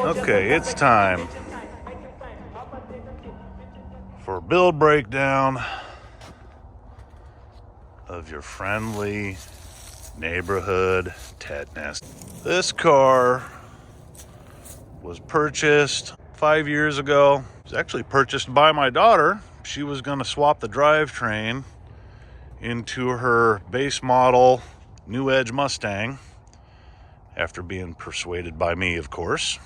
Okay, it's time for a build breakdown of your friendly neighborhood tet nest. This car was purchased 5 years ago. It was actually purchased by my daughter. She was going to swap the drivetrain into her base model New Edge Mustang after being persuaded by me, of course.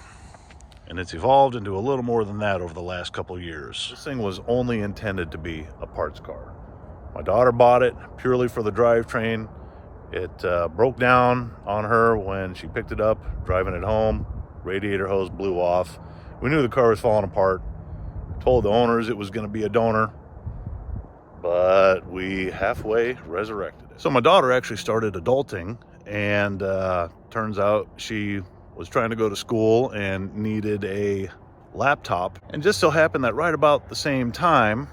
And it's evolved into a little more than that over the last couple years. This thing was only intended to be a parts car. My daughter bought it purely for the drivetrain. It broke down on her when she picked it up, driving it home. Radiator hose blew off. We knew the car was falling apart. Told the owners it was going to be a donor, but we halfway resurrected it. So my daughter actually started adulting, and turns out she was trying to go to school and needed a laptop. And just so happened that right about the same time,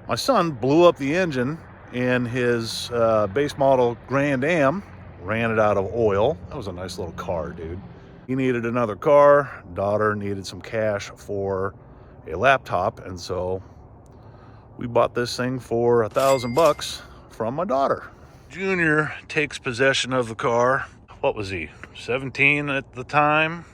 my son blew up the engine in his base model Grand Am, ran it out of oil. That was a nice little car, dude. He needed another car. Daughter needed some cash for a laptop, and so we bought this thing for $1,000 from my daughter. Junior takes possession of the car. What was he, 17 at the time?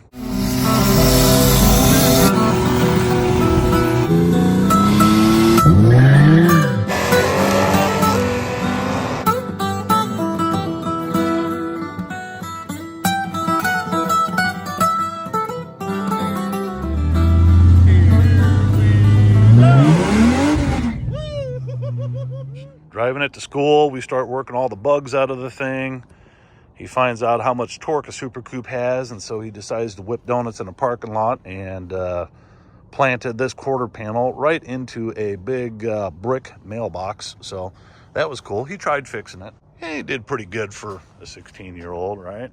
Driving it to school, we start working all the bugs out of the thing. He finds out how much torque a Super Coupe has, and so he decides to whip donuts in a parking lot and planted this quarter panel right into a big brick mailbox. So that was cool. He tried fixing it. He did pretty good for a 16-year-old, right?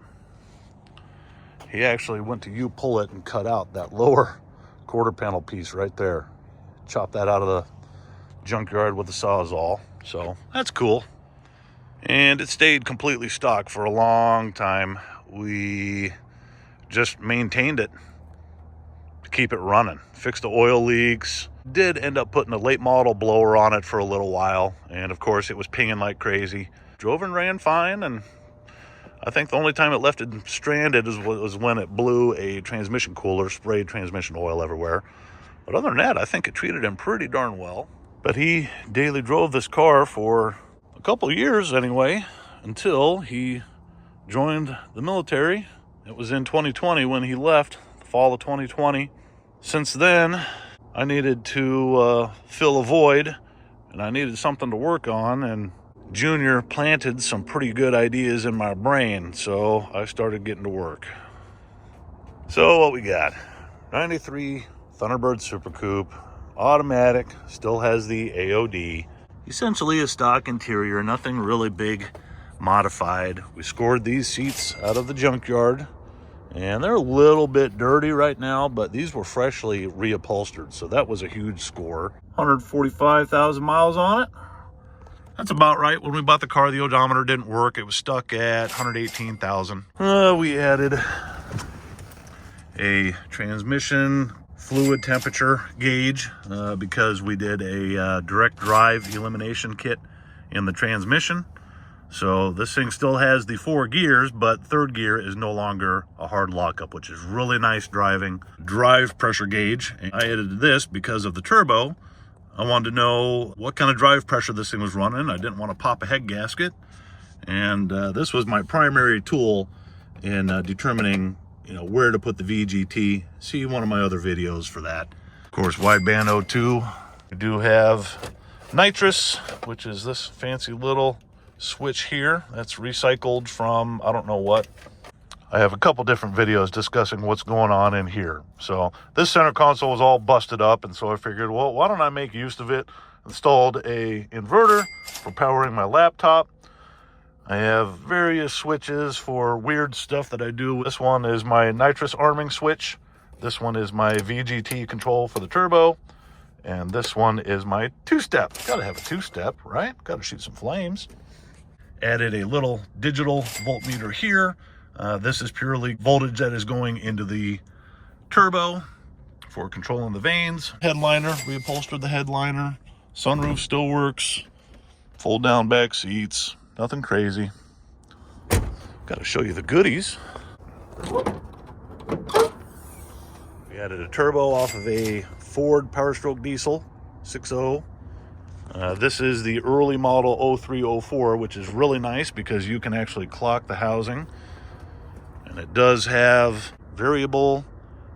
He actually went to U-pull it and cut out that lower quarter panel piece right there. Chop that out of the junkyard with a Sawzall. So that's cool. And it stayed completely stock for a long time. We just maintained it to keep it running. Fixed the oil leaks. Did end up putting a late model blower on it for a little while. And of course it was pinging like crazy. Drove and ran fine. And I think the only time it left it stranded was when it blew a transmission cooler, sprayed transmission oil everywhere. But other than that, I think it treated him pretty darn well. But he daily drove this car for a couple of years anyway, until he joined the military. It was in 2020 when he left, the fall of 2020. Since then, I needed to fill a void, and I needed something to work on, and Junior planted some pretty good ideas in my brain, so I started getting to work. So what we got? 93 Thunderbird Super Coupe. Automatic, still has the AOD. Essentially a stock interior, nothing really big modified. We scored these seats out of the junkyard, and they're a little bit dirty right now, but these were freshly reupholstered, so that was a huge score. 145,000 miles on it. That's about right. When we bought the car, the odometer didn't work. It was stuck at 118,000. We added a transmission fluid temperature gauge because we did a direct drive elimination kit in the transmission. So this thing still has the 4 gears, but third gear is no longer a hard lockup, which is really nice driving. Drive pressure gauge. I added this because of the turbo. I wanted to know what kind of drive pressure this thing was running. I didn't want to pop a head gasket, and this was my primary tool in determining where to put the VGT. See one of my other videos for that. Of course, wideband O2. We do have nitrous, which is this fancy little switch here. That's recycled from I don't know what. I have a couple different videos discussing what's going on in here. So this center console was all busted up, and so I figured, well, why don't I make use of it? Installed a inverter for powering my laptop. I have various switches for weird stuff that I do. This one is my nitrous arming switch This one is my VGT control for the turbo. And this one is my two-step. Gotta have a two-step, right? Gotta shoot some flames. Added a little digital voltmeter here. This is purely voltage that is going into the turbo for controlling the vanes. Headliner, we upholstered the headliner. Sunroof still works. Fold down back seats, nothing crazy. Gotta show you the goodies. We added a turbo off of a Ford Power Stroke diesel 6.0. This is the early model 0304, which is really nice because you can actually clock the housing. And it does have variable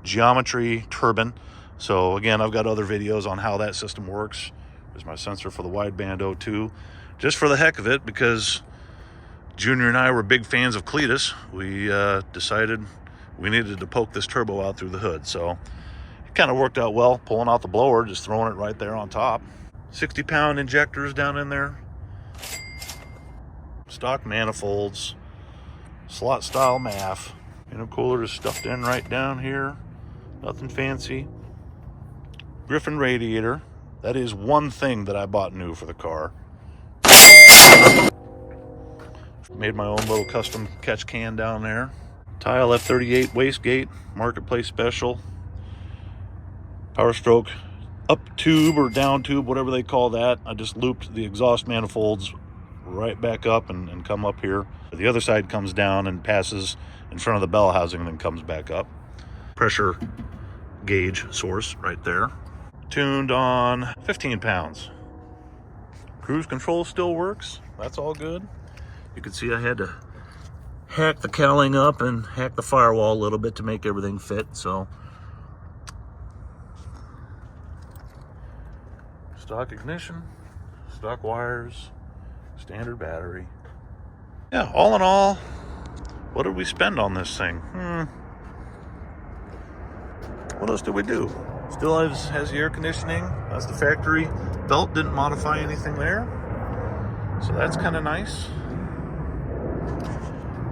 geometry turbine. So again, I've got other videos on how that system works. There's my sensor for the wideband O2. Just for the heck of it, because Junior and I were big fans of Cletus, we decided we needed to poke this turbo out through the hood. So it kind of worked out well, pulling out the blower, just throwing it right there on top. 60-pound injectors down in there. Stock manifolds. Slot style MAF. Intercooler is stuffed in right down here. Nothing fancy. Griffin radiator. That is one thing that I bought new for the car. Made my own little custom catch can down there. Tile F38 wastegate, marketplace special. Power Stroke up tube or down tube, whatever they call that. I just looped the exhaust manifolds right back up and come up here. The other side comes down and passes in front of the bell housing and then comes back up. Pressure gauge source right there. Tuned on 15 pounds. Cruise control still works. That's all good. You can see I had to hack the cowling up and hack the firewall a little bit to make everything fit. So stock ignition, stock wires, standard battery. Yeah, all in all, what did we spend on this thing? What else did we do? Still has the air conditioning. That's the factory belt. Didn't modify anything there. So that's kind of nice.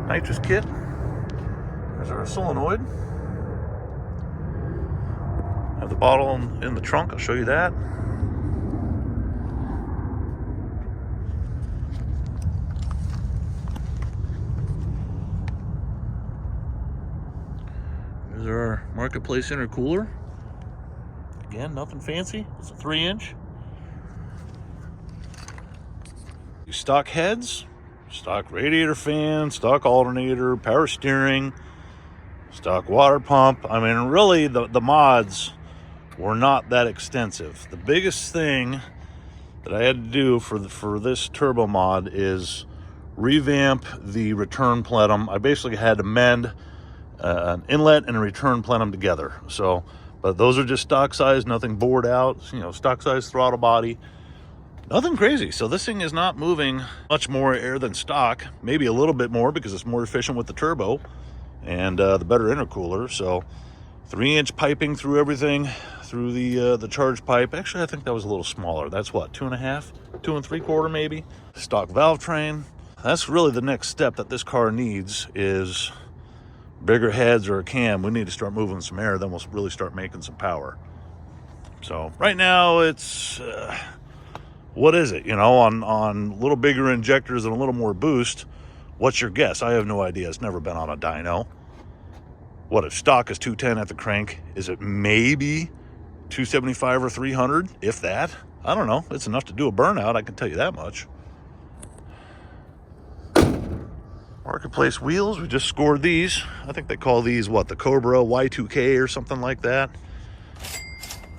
Nitrous kit. There's our solenoid. Have the bottle in the trunk. I'll show you that. There's our marketplace intercooler. Again, nothing fancy. It's a 3-inch. Stock heads, stock radiator fan, stock alternator, power steering, stock water pump. I mean, really, the mods were not that extensive. The biggest thing that I had to do for this turbo mod is revamp the return plenum. I basically had to mend an inlet and a return plenum together. So, but those are just stock size, nothing bored out. You know, stock size throttle body. Nothing crazy. So this thing is not moving much more air than stock, maybe a little bit more because it's more efficient with the turbo and the better intercooler. So 3-inch piping through everything, through the charge pipe. Actually, I think that was a little smaller. That's what, 2.5, 2 3/4 maybe. Stock valve train. That's really the next step that this car needs is bigger heads or a cam. We need to start moving some air, then we'll really start making some power. So right now it's what is it, you know, on a little bigger injectors and a little more boost. What's your guess? I have no idea. It's never been on a dyno. What if stock is 210 at the crank? Is it maybe 275 or 300, if that? I don't know. It's enough to do a burnout, I can tell you that much. Marketplace wheels, we just scored these. I think they call these, what, the Cobra Y2K or something like that.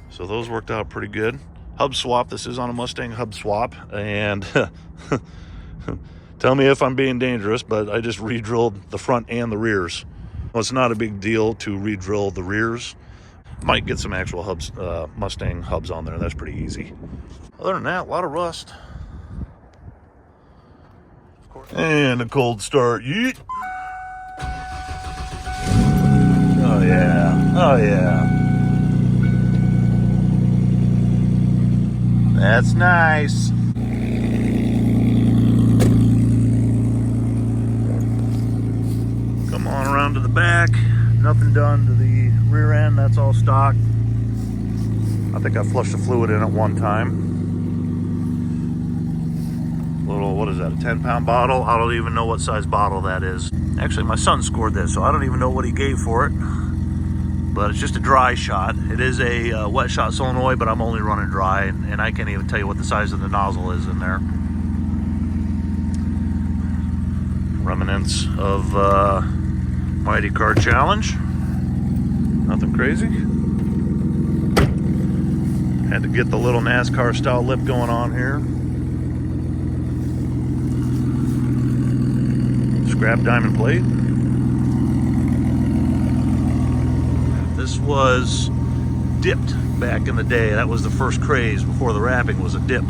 So those worked out pretty good. Hub swap, this is on a Mustang hub swap. And tell me if I'm being dangerous, but I just re-drilled the front and the rears. Well, it's not a big deal to re-drill the rears. Might get some actual hubs, Mustang hubs on there. That's pretty easy. Other than that, a lot of rust. And a cold start. Yeet. Oh yeah. Oh yeah. That's nice. Come on around to the back. Nothing done to the rear end, that's all stock. I think I flushed the fluid in at one time. Little, what is that, a 10-pound bottle? I don't even know what size bottle that is. Actually, my son scored this, so I don't even know what he gave for it. But it's just a dry shot. It is a wet shot solenoid, but I'm only running dry, and I can't even tell you what the size of the nozzle is in there. Remnants of Mighty Car Challenge. Nothing crazy. Had to get the little NASCAR style lip going on here. Scrap diamond plate. This was dipped back in the day. That was the first craze before the wrapping was a dip.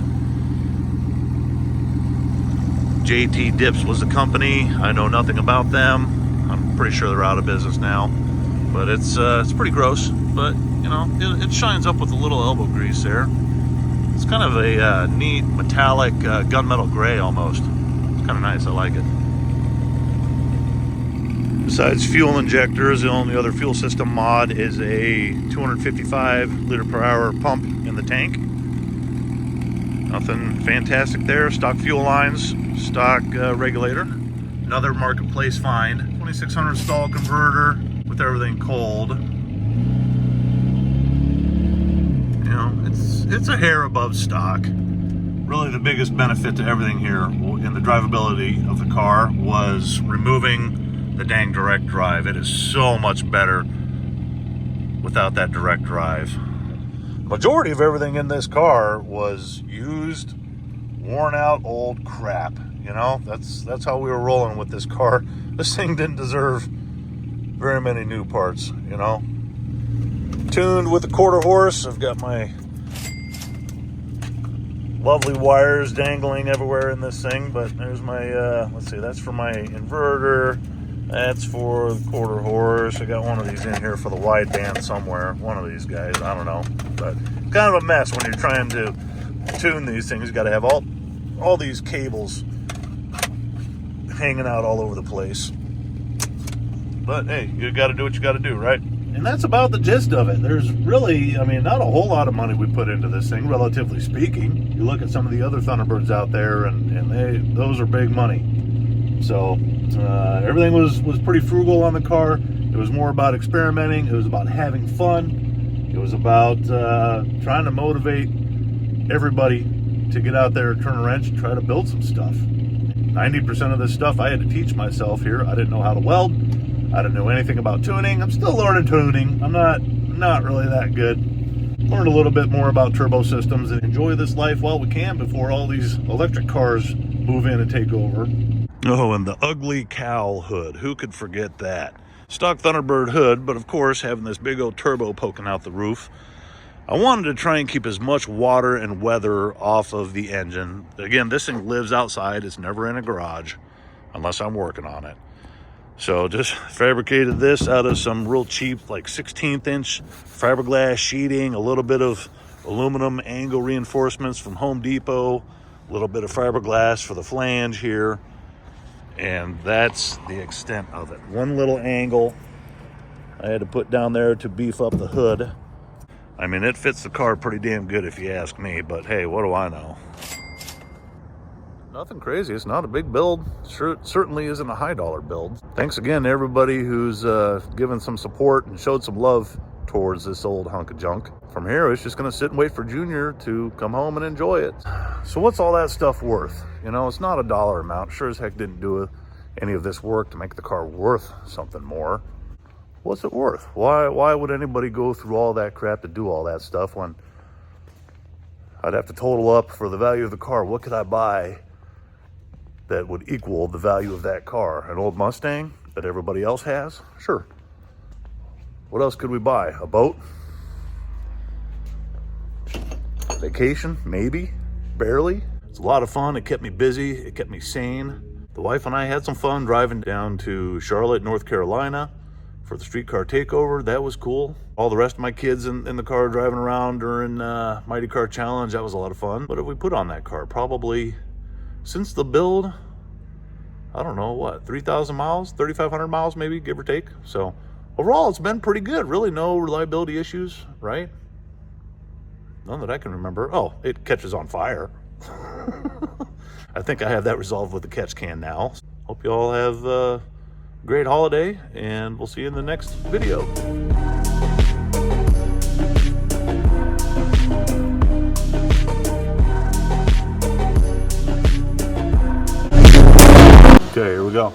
JT Dips was the company. I know nothing about them. I'm pretty sure they're out of business now. But it's pretty gross. But you know, it shines up with a little elbow grease there. It's kind of a neat metallic gunmetal gray almost. It's kind of nice. I like it. Besides fuel injectors, the only other fuel system mod is a 255 liter per hour pump in the tank. Nothing fantastic there. Stock fuel lines, stock regulator. Another marketplace find. 2600 stall converter with everything cold. You know, it's a hair above stock. Really the biggest benefit to everything here in the drivability of the car was removing the dang direct drive. It is so much better without that direct drive. Majority of everything in this car was used, worn out old crap. You know, that's how we were rolling with this car. This thing didn't deserve very many new parts, you know. Tuned with a quarter horse. I've got my lovely wires dangling everywhere in this thing, but there's my let's see, that's for my inverter. That's for the quarter horse. I got one of these in here for the wideband somewhere. One of these guys, I don't know. But kind of a mess when you're trying to tune these things. You got to have all these cables hanging out all over the place. But hey, you got to do what you got to do, right? And that's about the gist of it. There's really, I mean, not a whole lot of money we put into this thing, relatively speaking. You look at some of the other Thunderbirds out there, and those are big money. So everything was pretty frugal on the car. It was more about experimenting. It was about having fun. It was about trying to motivate everybody to get out there, turn a wrench, and try to build some stuff. 90% of this stuff I had to teach myself here. I didn't know how to weld. I didn't know anything about tuning. I'm still learning tuning. I'm not really that good. Learn a little bit more about turbo systems and enjoy this life while we can before all these electric cars move in and take over. Oh, and the ugly cowl hood. Who could forget that? Stock Thunderbird hood, but of course having this big old turbo poking out the roof. I wanted to try and keep as much water and weather off of the engine. Again, this thing lives outside. It's never in a garage unless I'm working on it. So just fabricated this out of some real cheap, like 16th inch fiberglass sheeting, a little bit of aluminum angle reinforcements from Home Depot, a little bit of fiberglass for the flange here. And that's the extent of it. One little angle I had to put down there to beef up the hood. I mean, it fits the car pretty damn good if you ask me, but hey, what do I know? Nothing crazy. It's not a big build. Sure, it certainly isn't a high dollar build. Thanks again to everybody who's given some support and showed some love towards this old hunk of junk. From here, it's just going to sit and wait for Junior to come home and enjoy it. So what's all that stuff worth? You know, it's not a dollar amount. Sure as heck didn't do any of this work to make the car worth something more. What's it worth? Why would anybody go through all that crap to do all that stuff when I'd have to total up for the value of the car? What could I buy that would equal the value of that car? An old Mustang that everybody else has? Sure. What else could we buy? A boat? Vacation? Maybe? Barely? It's a lot of fun. It kept me busy. It kept me sane. The wife and I had some fun driving down to Charlotte, North Carolina for the streetcar takeover. That was cool. All the rest of my kids in the car driving around during Mighty Car Challenge. That was a lot of fun. What did we put on that car? Probably, since the build, I don't know, what, 3,000 miles? 3,500 miles maybe, give or take. So overall, it's been pretty good. Really no reliability issues, right? None that I can remember. Oh, it catches on fire. I think I have that resolved with the catch can now. Hope you all have a great holiday, and we'll see you in the next video. Okay, here we go.